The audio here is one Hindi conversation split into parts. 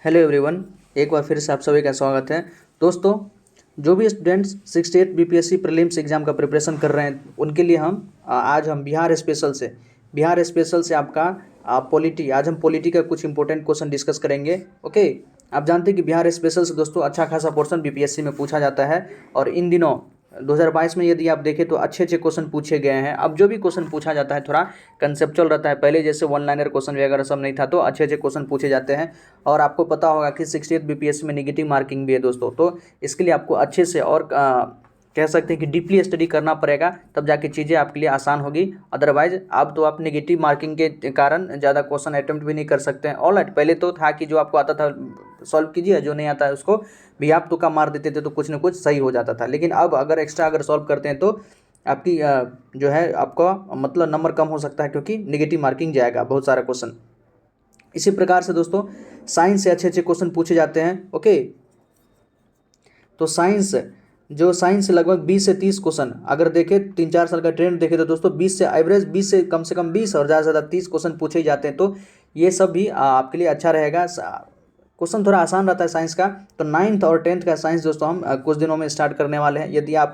हेलो एवरीवन, एक बार फिर से आप सभी का स्वागत है। दोस्तों, जो भी स्टूडेंट्स 68 बीपीएससी प्रीलिम्स एग्जाम का प्रिपरेशन कर रहे हैं उनके लिए आज हम बिहार स्पेशल से आपका आज हम पॉलिटी का कुछ इंपॉर्टेंट क्वेश्चन डिस्कस करेंगे। ओके, आप जानते हैं कि बिहार स्पेशल से दोस्तों अच्छा खासा पोर्शन बीपीएससी में पूछा जाता है और इन दिनों 2022 में यदि आप देखें तो अच्छे अच्छे क्वेश्चन पूछे गए हैं। अब जो भी क्वेश्चन पूछा जाता है थोड़ा कंसेप्चुअल रहता है, पहले जैसे वन लाइनर क्वेश्चन वगैरह सब नहीं था, तो अच्छे अच्छे क्वेश्चन पूछे जाते हैं। और आपको पता होगा कि 68 बीपीएससी में नेगेटिव मार्किंग भी है दोस्तों, तो इसके लिए आपको अच्छे से और कह सकते हैं कि डीपली स्टडी करना पड़ेगा, तब जाके चीज़ें आपके लिए आसान होगी। अदरवाइज आप तो नेगेटिव मार्किंग के कारण ज़्यादा क्वेश्चन अटेम्प्ट भी नहीं कर सकते हैं। ऑलराइट, पहले तो था कि जो आपको आता था सॉल्व कीजिए, जो नहीं आता है उसको भी आप तुक्का मार देते थे तो कुछ ना कुछ सही हो जाता था। लेकिन अब अगर एक्स्ट्रा सॉल्व करते हैं तो आपकी जो है आपका मतलब नंबर कम हो सकता है, क्योंकि नेगेटिव मार्किंग जाएगा बहुत सारा क्वेश्चन। इसी प्रकार से दोस्तों साइंस से अच्छे अच्छे क्वेश्चन पूछे जाते हैं। ओके, तो साइंस से लगभग 20 से 30 क्वेश्चन अगर देखें, 3-4 साल का ट्रेंड देखें तो दोस्तों 20 से एवरेज 20 से कम 20 और ज़्यादा से ज़्यादा 30 क्वेश्चन पूछे ही जाते हैं। तो ये सब भी आपके लिए अच्छा रहेगा। क्वेश्चन थोड़ा आसान रहता है साइंस का। तो 9th और 10th का साइंस दोस्तों हम कुछ दिनों में स्टार्ट करने वाले हैं। यदि आप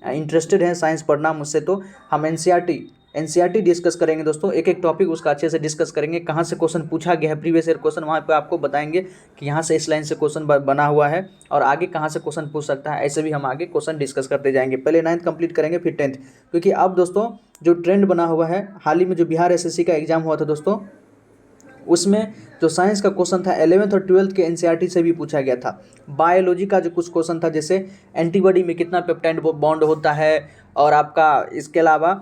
इंटरेस्टेड हैं साइंस पढ़ना मुझसे, तो हम एनसीईआरटी डिस्कस करेंगे दोस्तों। एक एक टॉपिक उसका अच्छे से डिस्कस करेंगे, कहाँ से क्वेश्चन पूछा गया है, प्रीवियस ईयर क्वेश्चन वहाँ पे आपको बताएंगे कि यहाँ से इस लाइन से क्वेश्चन बना हुआ है और आगे कहाँ से क्वेश्चन पूछ सकता है। ऐसे भी हम आगे क्वेश्चन डिस्कस करते जाएंगे। पहले 9th कंप्लीट करेंगे, फिर 10th, क्योंकि अब दोस्तों जो ट्रेंड बना हुआ है, हाल ही में जो बिहार एसएससी का एग्जाम हुआ था दोस्तों, उसमें जो साइंस का क्वेश्चन था 11th और 12th के एनसीईआरटी से भी पूछा गया था। बायोलॉजी का जो कुछ क्वेश्चन था, जैसे एंटीबॉडी में कितना पेप्टाइड बॉन्ड होता है, और आपका इसके अलावा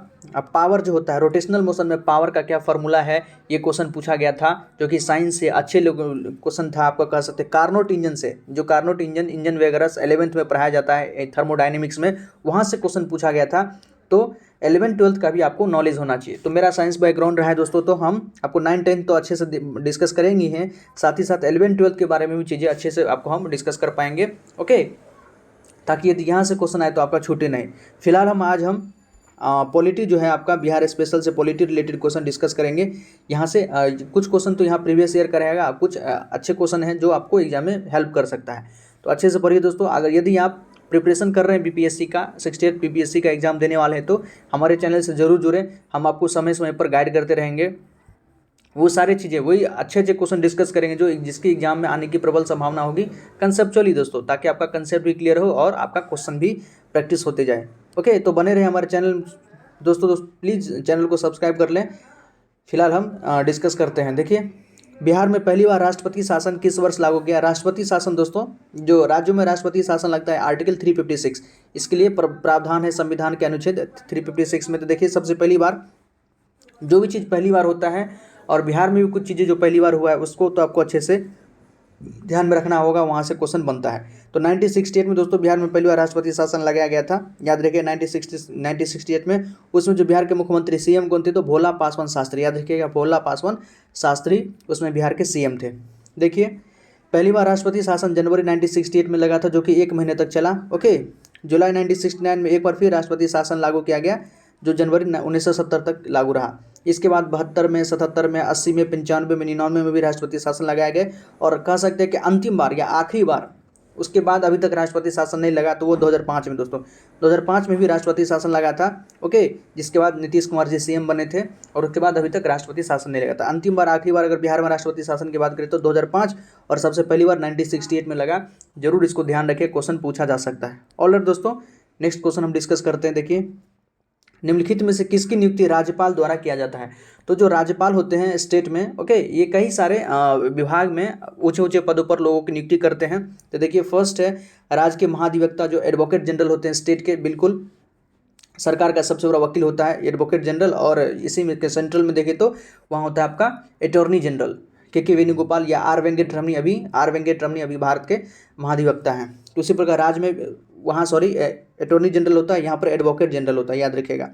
पावर जो होता है, रोटेशनल मोशन में पावर का क्या फार्मूला है, ये क्वेश्चन पूछा गया था, जो कि साइंस से अच्छे लोग क्वेश्चन था। आपका कह सकते हैं कार्नोट इंजन से, जो कार्नोट इंजन वगैरह 11th में पढ़ाया जाता है थर्मोडाइनमिक्स में, वहाँ से क्वेश्चन पूछा गया था। तो 11th-12th का भी आपको नॉलेज होना चाहिए। तो मेरा साइंस बैकग्राउंड रहा है दोस्तों, तो हम आपको 9-10 तो अच्छे से डिस्कस करेंगे हैं, साथ ही साथ 11-12th के बारे में भी चीज़ें अच्छे से आपको हम डिस्कस कर पाएंगे। ओके, ताकि यदि यहाँ से क्वेश्चन आए तो आपका छूटे नहीं। फिलहाल आज हम पॉलिटी जो है आपका बिहार स्पेशल से पॉलिटी रिलेटेड क्वेश्चन डिस्कस करेंगे। यहाँ से कुछ क्वेश्चन तो यहाँ प्रीवियस ईयर का रहेगा, कुछ अच्छे क्वेश्चन हैं जो आपको एग्जाम में हेल्प कर सकता है। तो अच्छे से पढ़िए दोस्तों। अगर यदि आप प्रिपरेशन कर रहे हैं बीपीएससी का, 68 बीपीएससी का एग्जाम देने वाले हैं, तो हमारे चैनल से जरूर जुड़ें। हम आपको समय समय पर गाइड करते रहेंगे। वो सारी चीज़ें, वही अच्छे अच्छे क्वेश्चन डिस्कस करेंगे जो जिसकी एग्जाम में आने की प्रबल संभावना होगी कंसेप्चुअली दोस्तों, ताकि आपका कंसेप्ट भी क्लियर हो और आपका क्वेश्चन भी प्रैक्टिस होते जाए। ओके, तो बने रहे हमारे चैनल दोस्तों प्लीज़ चैनल को सब्सक्राइब कर लें। फिलहाल हम डिस्कस करते हैं। देखिए, बिहार में पहली बार राष्ट्रपति शासन किस वर्ष लागू किया? राष्ट्रपति शासन दोस्तों, जो राज्यों में राष्ट्रपति शासन लगता है, आर्टिकल 356, इसके लिए प्रावधान है संविधान के अनुच्छेद 356 में। तो देखिए, सबसे पहली बार जो भी चीज़ पहली बार होता है, और बिहार में भी कुछ चीज़ें जो पहली बार हुआ है उसको तो आपको अच्छे से ध्यान में रखना होगा, वहाँ से क्वेश्चन बनता है। तो 1968 में दोस्तों बिहार में पहली बार राष्ट्रपति शासन लगाया गया था। याद रखिए 1968 में, उसमें जो बिहार के मुख्यमंत्री सीएम कौन थे? तो भोला पासवान शास्त्री। याद रखिएगा, भोला पासवान शास्त्री उसमें बिहार के सीएम थे। देखिए, पहली बार राष्ट्रपति शासन जनवरी 1968 में लगा था, जो कि 1 महीने तक चला। ओके, जुलाई 1969 में एक बार फिर राष्ट्रपति शासन लागू किया गया, जो जनवरी 1970 तक लागू रहा। इसके बाद 72 में, 77 में, 80 में, 95 में, 99 में भी राष्ट्रपति शासन लगाए गए। और कह सकते हैं कि अंतिम बार या आखिरी बार, उसके बाद अभी तक राष्ट्रपति शासन नहीं लगा, तो वो 2005 में दोस्तों, 2005 में भी राष्ट्रपति शासन लगा था। ओके, जिसके बाद नीतीश कुमार जी सीएम बने थे, और उसके बाद अभी तक राष्ट्रपति शासन नहीं लगा था। अंतिम बार, आखिरी बार अगर बिहार में राष्ट्रपति शासन की बात करें तो 2005, और सबसे पहली बार 1968 में लगा। जरूर इसको ध्यान रखिए, क्वेश्चन पूछा जा सकता है। ऑलराइट दोस्तों, नेक्स्ट क्वेश्चन हम डिस्कस करते हैं। देखिए, निम्नलिखित में से किसकी नियुक्ति राज्यपाल द्वारा किया जाता है? तो जो राज्यपाल होते हैं स्टेट में, ओके, ये कई सारे विभाग में ऊंचे ऊंचे पदों पर लोगों की नियुक्ति करते हैं। तो देखिए, फर्स्ट है राज्य के महाधिवक्ता, जो एडवोकेट जनरल होते हैं स्टेट के, बिल्कुल सरकार का सबसे बड़ा वकील होता है एडवोकेट जनरल। और इसी में सेंट्रल में देखें तो वहाँ होता है आपका अटॉर्नी जनरल के वेणुगोपाल या आर वेंकटरमणी अभी भारत के महाधिवक्ता हैं। उसी प्रकार राज्य में वहाँ अटॉर्नी जनरल होता है, यहाँ पर एडवोकेट जनरल होता है। याद रखिएगा,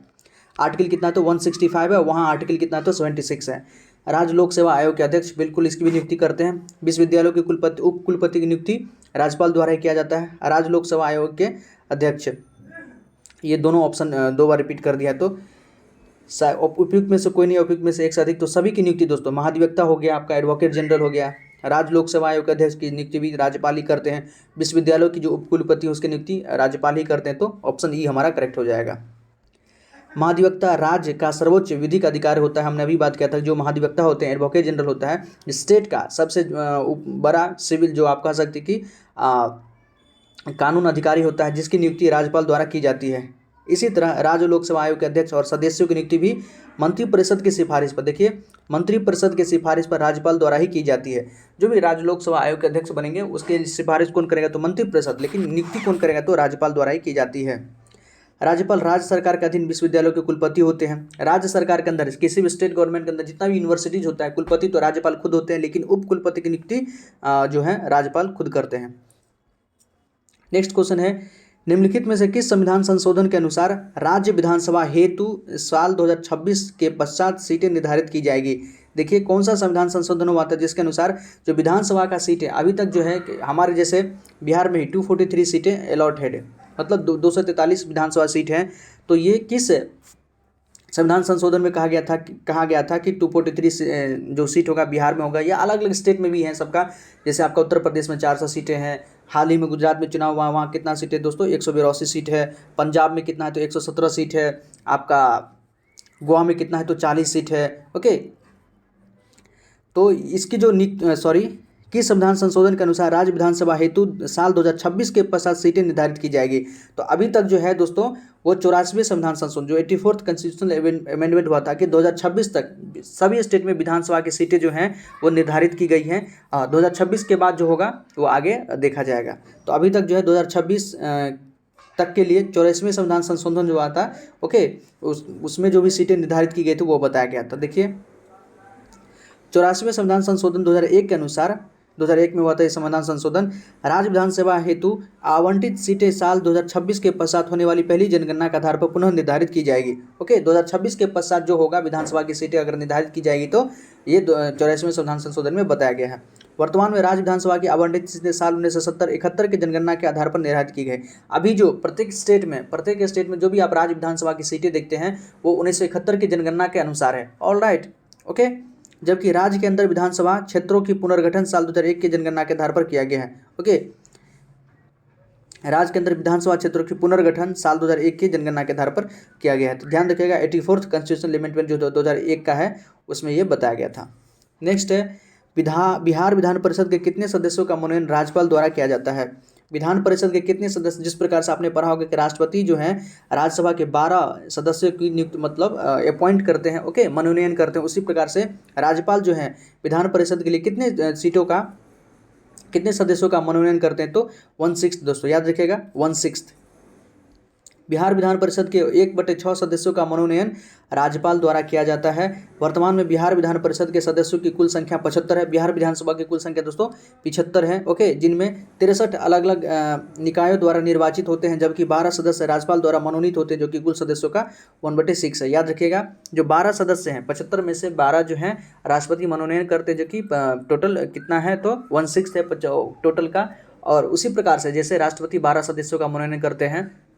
आर्टिकल कितना तो 165 है, वहाँ आर्टिकल कितना तो 76 है। राज्य लोक सेवा आयोग के अध्यक्ष, बिल्कुल इसकी भी नियुक्ति करते हैं। विश्वविद्यालयों के कुलपति, उप कुलपति की नियुक्ति राज्यपाल द्वारा ही किया जाता है। राज्य लोक सेवा आयोग के अध्यक्ष, ये दोनों ऑप्शन 2 बार रिपीट कर दिया, तो उपयुक्त में से कोई नहीं, उपयुक्त में से एक से अधिक, तो सभी की नियुक्ति दोस्तों, महाधिवक्ता हो गया आपका, एडवोकेट जनरल हो गया, राज्य लोक सेवा आयोग के अध्यक्ष की नियुक्ति भी राज्यपाल ही करते हैं। विश्वविद्यालयों की जो उपकुलपति है उसकी नियुक्ति राज्यपाल ही करते हैं। तो ऑप्शन ई हमारा करेक्ट हो जाएगा। महाधिवक्ता राज्य का सर्वोच्च विधिक अधिकारी होता है। हमने अभी बात किया था, जो महाधिवक्ता होते हैं, एडवोकेट जनरल होता है, स्टेट का सबसे बड़ा सिविल जो आप कह सकते कि कानून अधिकारी होता है, जिसकी नियुक्ति राज्यपाल द्वारा की जाती है। इसी तरह राज्य लोक सेवा आयोग के अध्यक्ष और सदस्यों की नियुक्ति भी मंत्रिपरिषद की सिफारिश पर, देखिए मंत्रिपरिषद की सिफारिश पर राज्यपाल द्वारा ही की जाती है। जो भी राज्य लोक सेवा आयोग के अध्यक्ष बनेंगे उसकी सिफारिश कौन करेगा? तो मंत्रिपरिषद, लेकिन नियुक्ति कौन करेगा? तो राज्यपाल द्वारा ही की जाती है। राज्यपाल राज्य सरकार के अधीन विश्वविद्यालयों के कुलपति होते हैं। राज्य सरकार के अंदर किसी भी स्टेट गवर्नमेंट के अंदर जितना भी यूनिवर्सिटीज होता है, कुलपति तो राज्यपाल खुद होते हैं, लेकिन उप कुलपति की नियुक्ति जो है राज्यपाल खुद करते हैं। नेक्स्ट क्वेश्चन है, निम्नलिखित में से किस संविधान संशोधन के अनुसार राज्य विधानसभा हेतु साल 2026 के पश्चात सीटें निर्धारित की जाएगी? देखिए कौन सा संविधान संशोधन हुआ था जिसके अनुसार जो विधानसभा का सीटें अभी तक जो है हमारे जैसे बिहार में ही 243 सीटें अलॉटेड है, मतलब 243 विधानसभा सीट हैं। तो ये किस संविधान संशोधन में कहा गया था कि 243 जो सीट होगा बिहार में होगा, या अलग अलग स्टेट में भी हैं सबका। जैसे आपका उत्तर प्रदेश में 400 सीटें हैं, हाल ही में गुजरात में चुनाव हुआ, वहाँ कितना सीट है दोस्तों? 182 सीट है। पंजाब में कितना है? तो 117 सीट है। आपका गोवा में कितना है? तो 40 सीट है। ओके, तो इसकी जो किस संविधान संशोधन के अनुसार राज्य विधानसभा हेतु साल 2026 के पश्चात सीटें निर्धारित की जाएगी? तो अभी तक जो है दोस्तों वो 84वें संविधान संशोधन जो 84th कॉन्स्टिट्यूशनल अमेंडमेंट हुआ था कि 2026 तक सभी स्टेट में विधानसभा की सीटें जो हैं वो निर्धारित की गई हैं। 2026 के बाद जो होगा वो आगे देखा जाएगा। तो अभी तक जो है 2026 तक के लिए 84वें संविधान संशोधन जो हुआ था, ओके, उसमें जो भी सीटें निर्धारित की गई थी वो बताया गया था। देखिए 84वें संविधान संशोधन 2001 के अनुसार 2001 में हुआ था ये संविधान संशोधन, राज्य विधानसभा हेतु आवंटित सीटें साल 2026 के पश्चात होने वाली पहली जनगणना के आधार पर पुनः निर्धारित की जाएगी। ओके, 2026 के पश्चात जो होगा विधानसभा की सीटें अगर निर्धारित की जाएगी तो ये 84वें संविधान संशोधन में बताया गया है। वर्तमान में राज्य विधानसभा की आवंटित सीटें साल 1970-71 के जनगणना के आधार पर निर्धारित की गई। अभी जो प्रत्येक स्टेट में जो भी आप राज्य विधानसभा की सीटें देखते हैं वो 1971 की जनगणना के अनुसार है। ऑल राइट, ओके, जबकि राज्य के अंदर विधानसभा क्षेत्रों की पुनर्गठन साल 2001 की जनगणना के आधार पर किया गया है। ओके, राज्य के अंदर विधानसभा क्षेत्रों की पुनर्गठन साल 2001 की जनगणना के आधार पर किया गया है। तो ध्यान रखिएगा 84th कॉन्स्टिट्यूशनल अमेंडमेंट जो 2001 का है उसमें ये बताया गया था। नेक्स्ट है, बिहार विधान परिषद के कितने सदस्यों का मनोनयन राज्यपाल द्वारा किया जाता है? विधान परिषद के कितने सदस्य, जिस प्रकार से आपने पढ़ा होगा कि राष्ट्रपति जो है राज्यसभा के 12 सदस्यों की नियुक्त मतलब अपॉइंट करते हैं, ओके, मनोनयन करते हैं, उसी प्रकार से राज्यपाल जो है विधान परिषद के लिए कितने सदस्यों का मनोनयन करते हैं? तो 1/6 दोस्तों, याद रखिएगा 1/6। बिहार विधान परिषद के 1/6 सदस्यों का मनोनयन राज्यपाल द्वारा किया जाता है। वर्तमान में बिहार विधान परिषद के सदस्यों की कुल संख्या 75 है। बिहार विधानसभा की कुल संख्या दोस्तों 75 है, ओके, जिनमें 63 अलग अलग निकायों द्वारा निर्वाचित होते हैं, जबकि 12 सदस्य राज्यपाल द्वारा मनोनीत होते हैं, जो कि कुल सदस्यों का 1/6 है। याद रखिएगा जो 12 सदस्य हैं 75 में से 12 जो हैं राष्ट्रपति मनोनयन करते हैं, जो कि टोटल कितना है? तो 1/6 है टोटल का। और उसी प्रकार से जैसे राष्ट्रपति 12 सदस्यों का मनोनयन करते हैं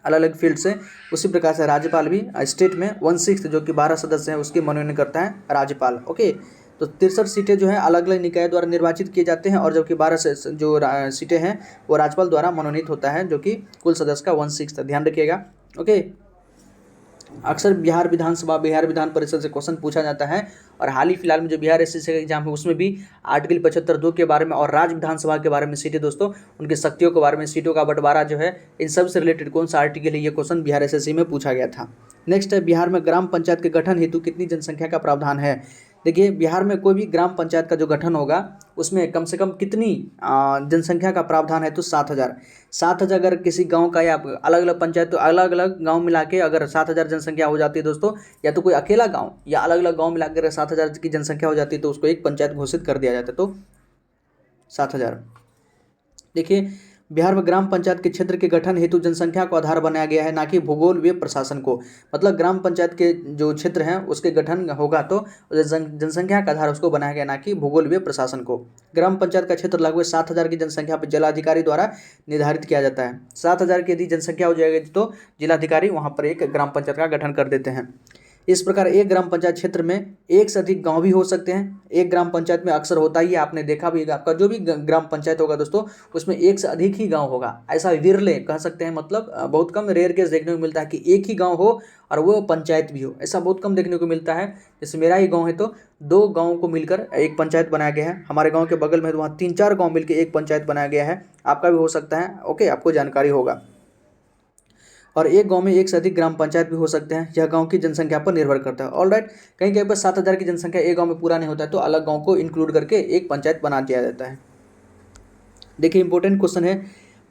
अलग अलग फील्ड से, उसी प्रकार से राज्यपाल भी स्टेट में 1/6 जो कि 12 सदस्य हैं उसकी मनोनयन करता है राज्यपाल। ओके, तो 63 सीटें जो है अलग अलग निकाय द्वारा निर्वाचित किए जाते हैं, और जबकि 12 से जो सीटें हैं वो राज्यपाल द्वारा मनोनीत होता है, जो कि कुल सदस्य का 1/6 ध्यान रखिएगा। ओके, अक्सर बिहार विधान परिषद से क्वेश्चन पूछा जाता है, और हाल ही फिलहाल में जो बिहार एसएससी का एग्जाम है उसमें भी आर्टिकल 75(2) के बारे में और राज्य विधानसभा के बारे में सीटें दोस्तों उनकी शक्तियों के बारे में, सीटों का बंटवारा जो है, इन सब से रिलेटेड कौन सा आर्टिकल है, ये क्वेश्चन बिहार एसएससी में पूछा गया था। नेक्स्ट है, बिहार में ग्राम पंचायत के गठन हेतु कितनी जनसंख्या का प्रावधान है? देखिए बिहार में कोई भी ग्राम पंचायत का जो गठन होगा उसमें कम से कम कितनी जनसंख्या का प्रावधान है? तो 7,000 अगर किसी गांव का या अलग अलग पंचायत, तो अलग अलग गांव मिला के अगर 7,000 जनसंख्या हो जाती है दोस्तों, या तो कोई अकेला गांव या अलग अलग गांव मिलाकर अगर 7,000 की जनसंख्या हो जाती है तो उसको एक पंचायत घोषित कर दिया जाता है। तो 7,000। देखिए बिहार में ग्राम पंचायत के क्षेत्र के गठन हेतु जनसंख्या को आधार बनाया गया है, ना कि भूगोल व प्रशासन को। मतलब ग्राम पंचायत के जो क्षेत्र हैं उसके गठन होगा तो जनसंख्या का आधार उसको बनाया गया, ना कि भूगोल व प्रशासन को। ग्राम पंचायत का क्षेत्र लगभग 7,000 की जनसंख्या पर जिलाधिकारी द्वारा निर्धारित किया जाता है। 7,000 की यदि जनसंख्या हो जाएगी तो जिलाधिकारी वहाँ पर एक ग्राम पंचायत का गठन कर देते हैं। इस प्रकार एक ग्राम पंचायत क्षेत्र में एक से अधिक गांव भी हो सकते हैं। एक ग्राम पंचायत में अक्सर होता ही है, आपने देखा भी होगा, आपका जो भी ग्राम पंचायत होगा दोस्तों उसमें एक से अधिक ही गांव होगा। ऐसा विरले कह सकते हैं, मतलब बहुत कम, रेयर केस देखने को मिलता है कि एक ही गांव हो और वो पंचायत भी हो, ऐसा बहुत कम देखने को मिलता है। जैसे मेरा ही गाँव है तो 2 गाँव को मिलकर एक पंचायत बनाया गया है। हमारे गाँव के बगल में वहाँ 3-4 गाँव मिलकर एक पंचायत बनाया गया है। आपका भी हो सकता है, ओके, आपको जानकारी होगा। और एक गांव में एक से अधिक ग्राम पंचायत भी हो सकते हैं, यह गांव की जनसंख्या पर निर्भर करता है। ऑलराइट, कहीं कहीं पर 7,000 की जनसंख्या एक गांव में पूरा नहीं होता है तो अलग गांव को इंक्लूड करके एक पंचायत बना दिया जाता है। देखिए इंपॉर्टेंट क्वेश्चन है,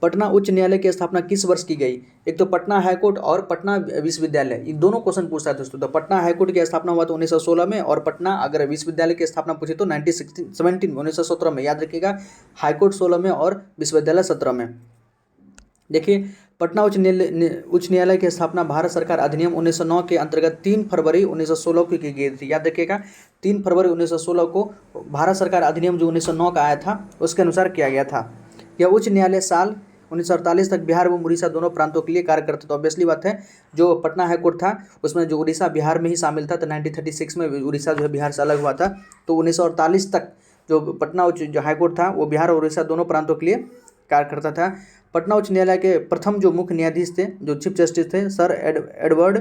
पटना उच्च न्यायालय की स्थापना किस वर्ष की गई? एक तो पटना हाईकोर्ट और पटना विश्वविद्यालय, ये दोनों क्वेश्चन पूछता है दोस्तों। तो पटना हाईकोर्ट की स्थापना हुआ तो 1916 में, और पटना अगर विश्वविद्यालय की स्थापना पूछे तो 1917 में। याद रखिएगा, हाईकोर्ट 16 में और विश्वविद्यालय 17 में। देखिए पटना उच्च न्यायालय की स्थापना भारत सरकार अधिनियम 1909 के अंतर्गत 3 फरवरी 1916 को की गई थी। याद रखिएगा, 3 फरवरी 1916 को भारत सरकार अधिनियम जो 1909 का आया था उसके अनुसार किया गया था। यह उच्च न्यायालय साल 1948 तक बिहार एवं उड़ीसा दोनों प्रांतों के लिए कार्य करता। तो ऑब्वियसली बात है, जो पटना हाईकोर्ट था उसमें जो उड़ीसा बिहार में ही शामिल था, तो 1936 में उड़ीसा जो है बिहार से अलग हुआ था। तो 1948 तक जो पटना उच्च जो हाईकोर्ट था वो बिहार और उड़ीसा दोनों प्रांतों के लिए कार्य करता था। पटना उच्च न्यायालय के प्रथम जो मुख्य न्यायाधीश थे, जो चीफ जस्टिस थे, सर एडवर्ड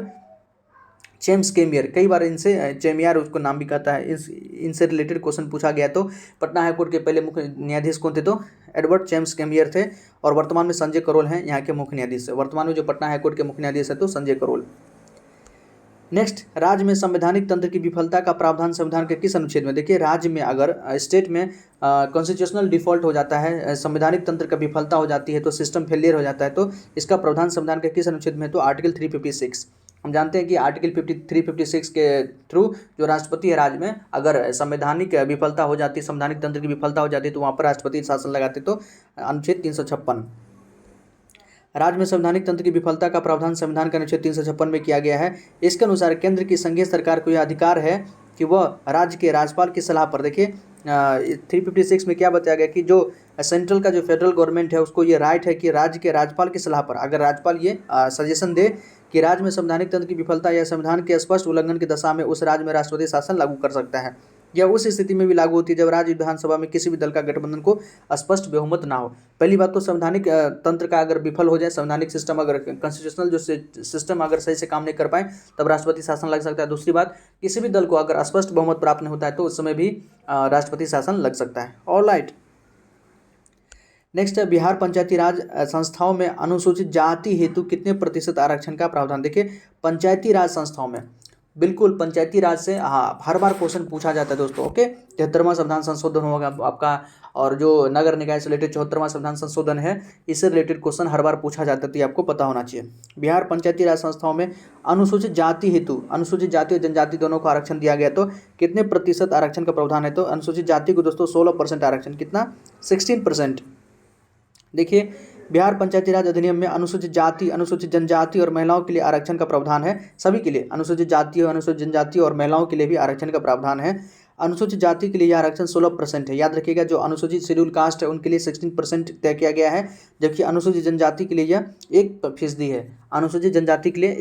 जेम्स केमियर, कई बार इनसे चेमियर उसको नाम भी कहता है, इनसे रिलेटेड क्वेश्चन पूछा गया। तो पटना हाईकोर्ट के पहले मुख्य न्यायाधीश कौन थे? तो एडवर्ड जेम्स केमियर थे, और वर्तमान में संजय करोल हैं यहाँ के मुख्य न्यायाधीश। वर्तमान में जो पटना हाईकोर्ट के मुख्य न्यायाधीश है तो संजय करोल। नेक्स्ट, राज्य में संवैधानिक तंत्र की विफलता का प्रावधान संविधान के किस अनुच्छेद में? देखिए राज्य में अगर स्टेट में कॉन्स्टिट्यूशनल डिफॉल्ट हो जाता है, संवैधानिक तंत्र का विफलता हो जाती है, तो सिस्टम फेलियर हो जाता है, तो इसका प्रावधान संविधान के किस अनुच्छेद में? तो आर्टिकल 356। हम जानते हैं कि आर्टिकल 356 के थ्रू जो राष्ट्रपति है राज्य में, अगर संवैधानिक विफलता हो जाती है, संवैधानिक तंत्र की विफलता हो जाती है, तो वहाँ पर राष्ट्रपति शासन लगाते। तो अनुच्छेद 356। राज्य में संवैधानिक तंत्र की विफलता का प्रावधान संविधान के अनुच्छेद 356 में किया गया है। इसके अनुसार केंद्र की संघीय सरकार को यह अधिकार है कि वह राज्य के राज्यपाल की सलाह पर, देखिए 356 में क्या बताया गया कि जो सेंट्रल का जो फेडरल गवर्नमेंट है उसको ये राइट है कि राज्य के राज्यपाल की सलाह पर, अगर राज्यपाल ये सजेशन दे कि राज्य में संवैधानिक तंत्र की विफलता या संविधान के स्पष्ट उल्लंघन की दशा में उस राज्य में राष्ट्रपति शासन लागू कर सकता है। यह उस स्थिति में भी लागू होती है जब राज्य विधानसभा में किसी भी दल का गठबंधन को स्पष्ट बहुमत ना हो। पहली बात तो संवैधानिक तंत्र का अगर विफल हो जाए, संवैधानिक सिस्टम अगर कॉन्स्टिट्यूशनल जो सिस्टम अगर सही से काम नहीं कर पाए, तब राष्ट्रपति शासन लग सकता है। दूसरी बात, किसी भी दल को अगर स्पष्ट बहुमत प्राप्त नहीं होता है तो उस समय भी राष्ट्रपति शासन लग सकता है। ऑलराइट, नेक्स्ट है बिहार पंचायती राज संस्थाओं में अनुसूचित जाति हेतु कितने प्रतिशत आरक्षण का प्रावधान? देखिए पंचायती राज संस्थाओं में, बिल्कुल पंचायती राज से हर बार क्वेश्चन पूछा जाता है दोस्तों। ओके, 73वां संविधान संशोधन होगा आपका, और जो नगर निकाय से रिलेटेड 74वां संविधान संशोधन है, इससे रिलेटेड क्वेश्चन हर बार पूछा जाता है, तो ये आपको पता होना चाहिए। बिहार पंचायती राज संस्थाओं में अनुसूचित जाति हेतु, अनुसूचित जाति और जनजाति दोनों को आरक्षण दिया गया, तो कितने प्रतिशत आरक्षण का प्रावधान है? तो अनुसूचित जाति को दोस्तों 16% आरक्षण, कितना? 16%। देखिए बिहार पंचायती राज अधिनियम में अनुसूचित जाति, अनुसूचित जनजाति और महिलाओं के लिए आरक्षण का प्रावधान है। सभी के लिए, अनुसूचित जाति, अनुसूचित जनजाति और महिलाओं के लिए भी आरक्षण का प्रावधान है। अनुसूचित जाति के लिए यह आरक्षण 16% है। याद रखिएगा, जो अनुसूचित शेड्यूल कास्ट है उनके लिए 16% तय किया गया है, जबकि अनुसूचित जनजाति के लिए यह 1% है। अनुसूचित जनजाति के लिए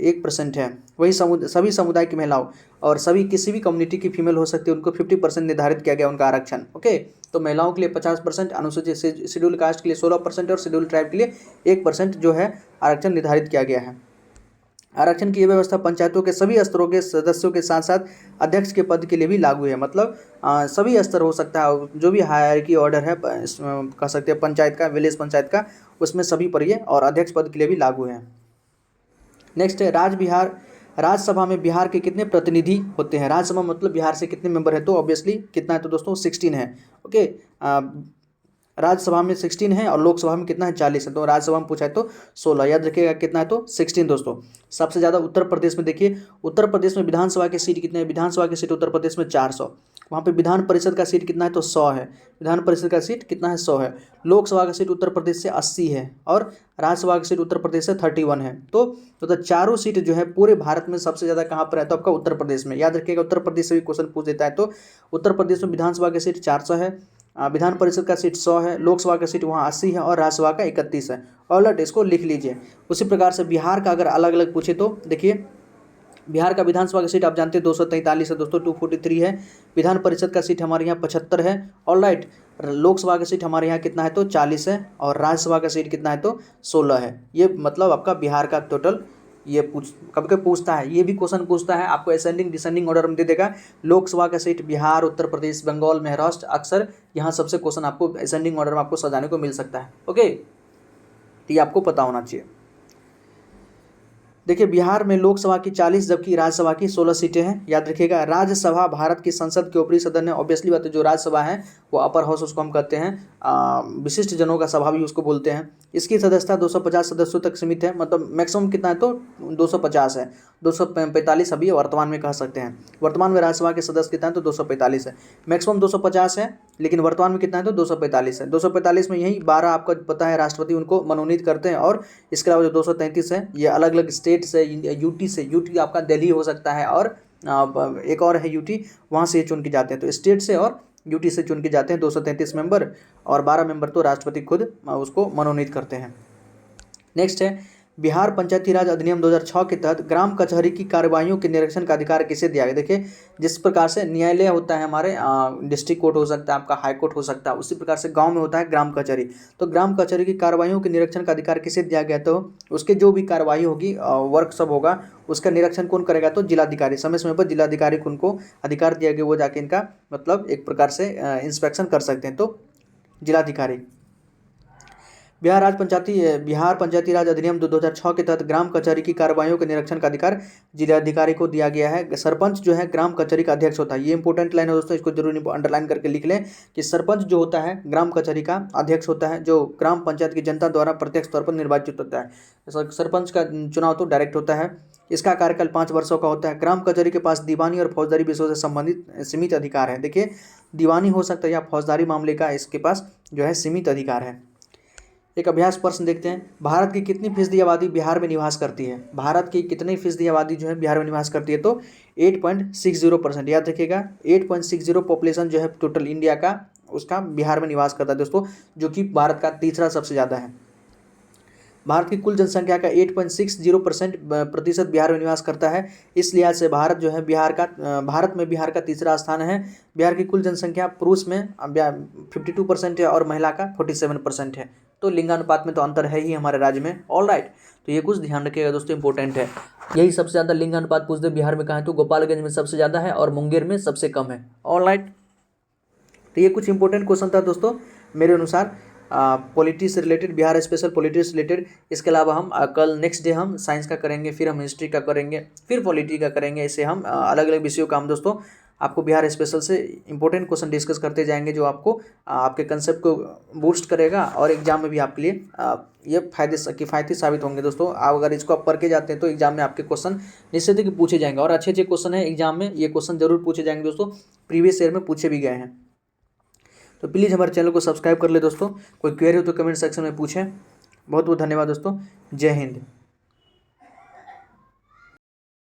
1% है। वही सभी समुदाय की महिलाओं और सभी किसी भी कम्युनिटी की फीमेल हो सकती है, उनको 50% निर्धारित किया गया उनका आरक्षण। ओके, तो महिलाओं के लिए 50%, अनुसूचित शेड्यूल कास्ट के लिए 16% और शेड्यूल ट्राइब के लिए 1% जो है आरक्षण निर्धारित किया गया है। आरक्षण की यह व्यवस्था पंचायतों के सभी स्तरों के सदस्यों के साथ साथ अध्यक्ष के पद के लिए भी लागू है। मतलब सभी स्तर हो सकता है, जो भी हायरार्की ऑर्डर है कह सकते हैं पंचायत का, विलेज पंचायत का, उसमें सभी पर ये और अध्यक्ष पद के लिए भी लागू है। नेक्स्ट है राज्यसभा में बिहार के कितने प्रतिनिधि होते हैं? राज्यसभा मतलब बिहार से कितने मेंबर है? तो ऑब्वियसली कितना है? तो दोस्तों 16 है। ओके, राज्यसभा में 16 है और लोकसभा में कितना है? 40 है। तो राज्यसभा में पूछा है तो 16, याद रखिएगा कितना है? तो 16 दोस्तों। सबसे ज़्यादा उत्तर प्रदेश में, देखिए उत्तर प्रदेश में विधानसभा की सीट कितने हैं? विधानसभा की सीट उत्तर प्रदेश में 400। वहाँ पे विधान परिषद का सीट कितना है? तो 100 है। विधान परिषद का सीट कितना है? 100 है। लोकसभा का सीट उत्तर प्रदेश से 80 है और राज्यसभा की सीट उत्तर प्रदेश से 31 है। तो चारों सीट जो है पूरे भारत में सबसे ज़्यादा कहाँ पर है? तो आपका उत्तर प्रदेश में। याद रखिएगा, उत्तर प्रदेश से भी क्वेश्चन पूछ देता है। तो उत्तर प्रदेश में विधानसभा की सीट 400 है, विधान परिषद का सीट 100 है, लोकसभा का सीट वहाँ 80 है और राज्यसभा का 31 है। ऑलराइट, इसको लिख लीजिए। उसी प्रकार से बिहार का अगर अलग अलग पूछे तो देखिए बिहार का विधानसभा का सीट आप जानते हैं 243 है दोस्तों, 243 है। विधान परिषद का सीट हमारे यहाँ 75 है। ऑलराइट, लोकसभा का सीट हमारे यहाँ कितना है तो 40 है, और राज्यसभा का सीट कितना है तो 16 है। ये मतलब आपका बिहार का टोटल ये कब के पूछता है, ये भी क्वेश्चन पूछता है आपको असेंडिंग डिसेंडिंग ऑर्डर में दे देगा। लोकसभा का सीट बिहार, उत्तर प्रदेश, बंगाल, महाराष्ट्र, अक्सर यहाँ सबसे क्वेश्चन आपको असेंडिंग ऑर्डर में आपको सजाने को मिल सकता है। ओके, तो ये आपको पता होना चाहिए। देखिए, बिहार में लोकसभा की 40 जबकि राज्यसभा की 16 सीटें हैं, याद रखिएगा। राज्यसभा भारत की संसद के ऊपरी सदन है। ऑब्वियसली बात है, जो राज्यसभा है वो अपर हाउस उसको हम कहते हैं, विशिष्ट जनों का सभा भी उसको बोलते हैं। इसकी सदस्यता 250 सदस्यों तक सीमित है, मतलब मैक्सिमम कितना है तो 250 है। 245 अभी वर्तमान में कह सकते हैं। वर्तमान में राज्यसभा के सदस्य कितना है तो 245 है। मैक्सिमम 250 है, लेकिन वर्तमान में कितना है तो 245 है। 245 में यही 12 आपको पता है राष्ट्रपति उनको मनोनीत करते हैं, और इसके अलावा जो 233 है ये अलग अलग स्टेट से, यूटी से, यूटी आपका दिल्ली हो सकता है, और एक और है यूटी, वहाँ से चुन के जाते हैं। तो स्टेट से और यूटी से चुन के जाते हैं 233 मेंबर, और 12 मेंबर तो राष्ट्रपति खुद उसको मनोनीत करते हैं। नेक्स्ट है, बिहार पंचायती राज अधिनियम 2006 के तहत ग्राम कचहरी की कार्यवाहियों के निरीक्षण का अधिकार किसे दिया गया। देखिए, जिस प्रकार से न्यायालय होता है हमारे, डिस्ट्रिक्ट कोर्ट हो सकता है, आपका हाई कोर्ट हो सकता है, उसी प्रकार से गांव में होता है ग्राम कचहरी। तो ग्राम कचहरी की कार्यवाहियों के निरीक्षण का अधिकार किसे दिया गया, तो उसके जो भी कार्यवाही होगी, वर्क सब होगा, उसका निरीक्षण कौन करेगा तो जिलाधिकारी। समय समय पर जिलाधिकारी को उनको अधिकार दिया गया, वो जाके इनका मतलब एक प्रकार से इंस्पेक्शन कर सकते हैं, तो जिलाधिकारी। बिहार पंचायती राज अधिनियम 2006 के तहत ग्राम कचहरी की कार्यवाहियों के निरीक्षण का अधिकार जिलाधिकारी को दिया गया है। सरपंच जो है ग्राम कचहरी का अध्यक्ष होता है। ये इंपॉर्टेंट लाइन है दोस्तों, इसको जरूर अंडरलाइन करके लिख लें कि सरपंच जो होता है ग्राम कचहरी का अध्यक्ष होता है, जो ग्राम पंचायत की जनता द्वारा प्रत्यक्ष तौर पर निर्वाचित होता है। सरपंच का चुनाव तो डायरेक्ट होता है। इसका कार्यकाल 5 वर्षों का होता है। ग्राम कचहरी के पास दीवानी और फौजदारी विषयों से संबंधित सीमित अधिकार है। देखिए, दीवानी हो सकता है या फौजदारी मामले का इसके पास जो है सीमित अधिकार है। एक अभ्यास प्रश्न देखते हैं, भारत की कितनी फीसदी आबादी बिहार में निवास करती है। भारत की कितनी फीसदी आबादी जो है बिहार में निवास करती है, तो 8.60%। याद रखिएगा, 8.60 पॉपुलेशन जो है टोटल इंडिया का, उसका बिहार में निवास करता है दोस्तों, जो कि भारत का तीसरा सबसे ज़्यादा है। भारत की कुल जनसंख्या का 8.60% बिहार में निवास करता है। इस लिहाज से भारत जो है भारत में बिहार का तीसरा स्थान है। बिहार की कुल जनसंख्या पुरुष में 52% है और महिला का 47% है। तो लिंगानुपात में तो अंतर है ही हमारे राज्य में। ऑलराइट, तो ये कुछ ध्यान रखिएगा दोस्तों, इंपॉर्टेंट है। यही सबसे ज़्यादा लिंगानुपात पूछ दे बिहार में कहाँ है तो गोपालगंज में सबसे ज़्यादा है और मुंगेर में सबसे कम है। ऑलराइट, तो ये कुछ इंपॉर्टेंट क्वेश्चन था दोस्तों मेरे अनुसार, पॉलिटी से रिलेटेड, बिहार स्पेशल पॉलिटी से रिलेटेड। इसके अलावा हम कल नेक्स्ट डे हम साइंस का करेंगे, फिर हम हिस्ट्री का करेंगे, फिर पॉलिटी का करेंगे। ऐसे हम अलग अलग विषयों का हम दोस्तों आपको बिहार स्पेशल से इंपॉर्टेंट क्वेश्चन डिस्कस करते जाएंगे, जो आपको आपके कंसेप्ट को बूस्ट करेगा और एग्जाम में भी आपके लिए ये किफ़ायती साबित होंगे दोस्तों। आप अगर इसको आप पढ़ के जाते हैं तो एग्जाम में आपके क्वेश्चन निश्चित ही पूछे जाएंगे, और अच्छे अच्छे क्वेश्चन है एग्जाम में, ये क्वेश्चन जरूर पूछे जाएंगे दोस्तों, प्रीवियस ईयर में पूछे भी गए हैं। तो प्लीज़ हमारे चैनल को सब्सक्राइब कर ले दोस्तों। कोई क्वेरी हो तो कमेंट सेक्शन में पूछें। बहुत बहुत धन्यवाद दोस्तों। जय हिंद।